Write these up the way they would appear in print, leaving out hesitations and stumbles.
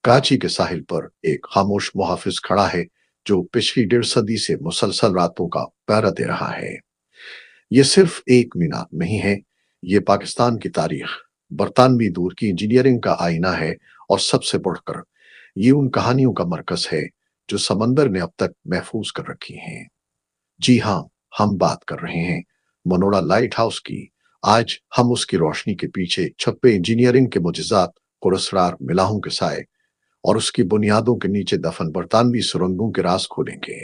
कराची के साहिल पर एक खामोश मुहाफिज खड़ा है जो पिछली 1.5 सदी से मुसलसल रातों का पहरा दे रहा है। ये सिर्फ एक मीनार नहीं है, ये पाकिस्तान की तारीख, बरतानवी दौर की इंजीनियरिंग का आईना है और सबसे बढ़कर ये उन कहानियों का मरकज है जो समंदर ने अब तक महफूज कर रखी हैं। जी हाँ, हम बात कर रहे हैं मनोड़ा लाइट हाउस की। आज हम उसकी रोशनी के पीछे छुपे इंजीनियरिंग के मुजज़ात, पुरस्कार, मिलाहों के साए और उसकी बुनियादों के नीचे दफन बरतानवी सुरंगों के राज खोलेंगे।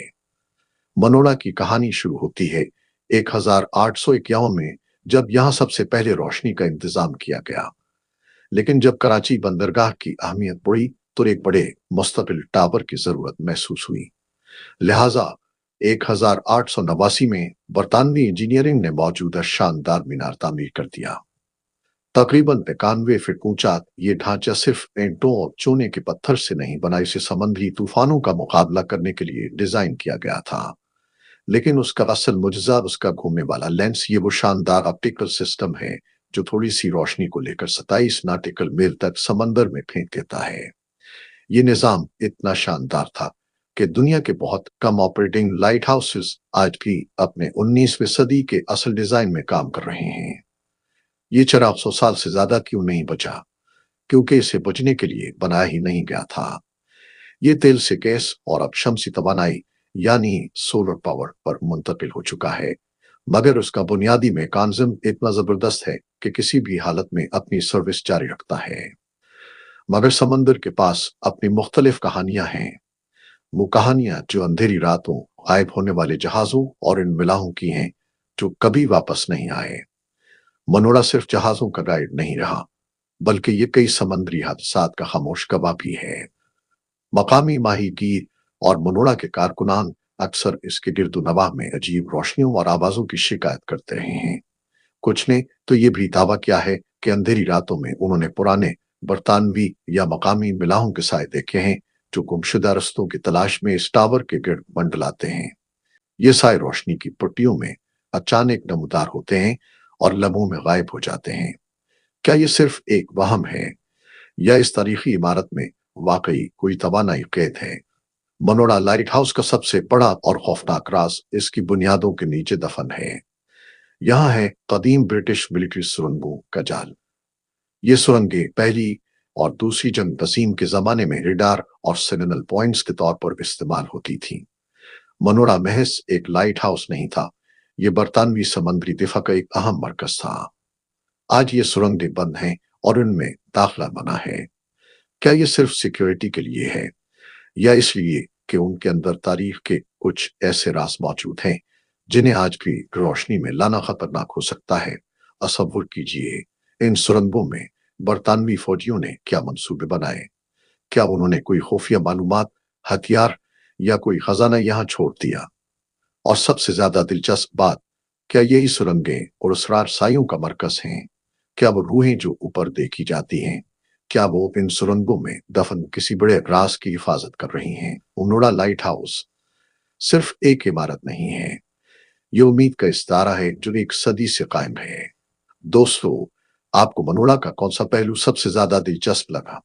मनोड़ा की कहानी शुरू होती है 1851 में, जब यहाँ सबसे पहले रोशनी का इंतजाम किया गया। लेकिन जब कराची बंदरगाह की अहमियत बढ़ी तो एक बड़े मुस्तकिल टावर की जरूरत महसूस हुई। लिहाजा 1889 में बरतानवी इंजीनियरिंग ने मौजूदा शानदार मीनार तामीर कर दिया। तकरीबन 91 फीट ऊंचा ये ढांचा सिर्फ ईंटों और चूने के पत्थर से नहीं बना, इसे समुद्री तूफानों का मुकाबला करने के लिए डिजाइन किया गया था। लेकिन उसका असल मुजजा उसका घूमने वाला लेंस, ये वो शानदार ऑप्टिकल सिस्टम है जो थोड़ी सी रोशनी को लेकर 27 नाटिकल मील तक समंदर में फेंक देता है। ये निजाम इतना शानदार था कि दुनिया के बहुत कम ऑपरेटिंग लाइट हाउसेस आज भी अपने 19वीं सदी के असल डिजाइन में काम कर रहे हैं। ये चिराग 100 साल से ज्यादा क्यों नहीं बचा? क्योंकि इसे बुझने के लिए बनाया ही नहीं गया था। ये तेल से गैस और अब शमसी तवानाई यानी सोलर पावर पर मुंतकिल हो चुका है, मगर उसका बुनियादी मैकेनिज्म इतना जबरदस्त है कि किसी भी हालत में अपनी सर्विस जारी रखता है। मगर समंदर के पास अपनी मुख्तलिफ कहानियां हैं, वो कहानियां जो अंधेरी रातों, गायब होने वाले जहाजों और इन मिलाहों की हैं जो कभी वापस नहीं आए। मनोड़ा सिर्फ जहाजों का गाइड नहीं रहा, बल्कि ये कई समंदरी हादसात का खामोश गवाह भी है। मकामी माहीगीर और मनोड़ा के कारकुनान अक्सर इसके गिरदोनवाह में अजीब रोशनियों और आवाजों की शिकायत करते रहे हैं। कुछ ने तो ये भी दावा किया है कि अंधेरी रातों में उन्होंने पुराने बरतानवी या मकामी मिलाहों के साए देखे हैं जो गुमशुदा रस्तों की तलाश में इस टावर के गिर्द मंडलाते हैं। ये साए रोशनी की पुट्टियों में अचानक नमूदार होते हैं और लम्हों में गायब हो जाते हैं। क्या ये सिर्फ एक वहम है या इस तारीखी इमारत में वाकई कोई तवानाई कैद है? मनोड़ा लाइट हाउस का सबसे बड़ा और खौफनाक राज इसकी बुनियादों के नीचे दफन है। यहाँ है कदीम ब्रिटिश मिलिट्री सुरंगों का जाल। ये सुरंगें पहली और दूसरी जंग तसीम के जमाने में रेडार और सिग्नल पॉइंट्स के तौर पर इस्तेमाल होती थी। मनोड़ा महज एक लाइट हाउस नहीं था, ये बरतानवी समंदरी दिफा का एक अहम मरकज था। आज ये सुरंगें बंद हैं और इनमें दाखिला मना है। क्या ये सिर्फ सिक्योरिटी के लिए है या इसलिए कि उनके अंदर तारीख के कुछ ऐसे राज मौजूद हैं जिन्हें आज भी रोशनी में लाना खतरनाक हो सकता है? तसव्वुर कीजिए, इन सुरंगों में बरतानवी फौजियों ने क्या मंसूबे बनाए? क्या उन्होंने कोई खुफिया मालूमात, हथियार या कोई खजाना यहाँ छोड़ दिया? और सबसे ज्यादा दिलचस्प बात, क्या यही सुरंगें और उसरार साइयों का मरकज हैं? क्या वो रूहें जो ऊपर देखी जाती हैं, क्या वो इन सुरंगों में दफन किसी बड़े राज की हिफाजत कर रही हैं? मनोड़ा लाइट हाउस सिर्फ एक इमारत नहीं है, ये उम्मीद का इस्तारा है जो एक सदी से कायम है। दोस्तों, आपको मनोड़ा का कौन सा पहलू सबसे ज्यादा दिलचस्प लगा?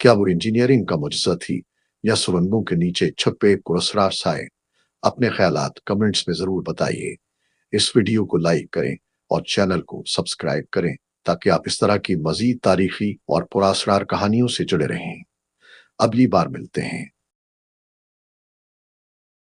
क्या वो इंजीनियरिंग का मुजस्सा थी या सुरंगों के नीचे छुपे पुरस्कार साए? अपने ख्यालात कमेंट्स में जरूर बताइए। इस वीडियो को लाइक करें और चैनल को सब्सक्राइब करें ताकि आप इस तरह की मजीद तारीखी और पुरस्कार कहानियों से जुड़े रहें। अगली बार मिलते हैं।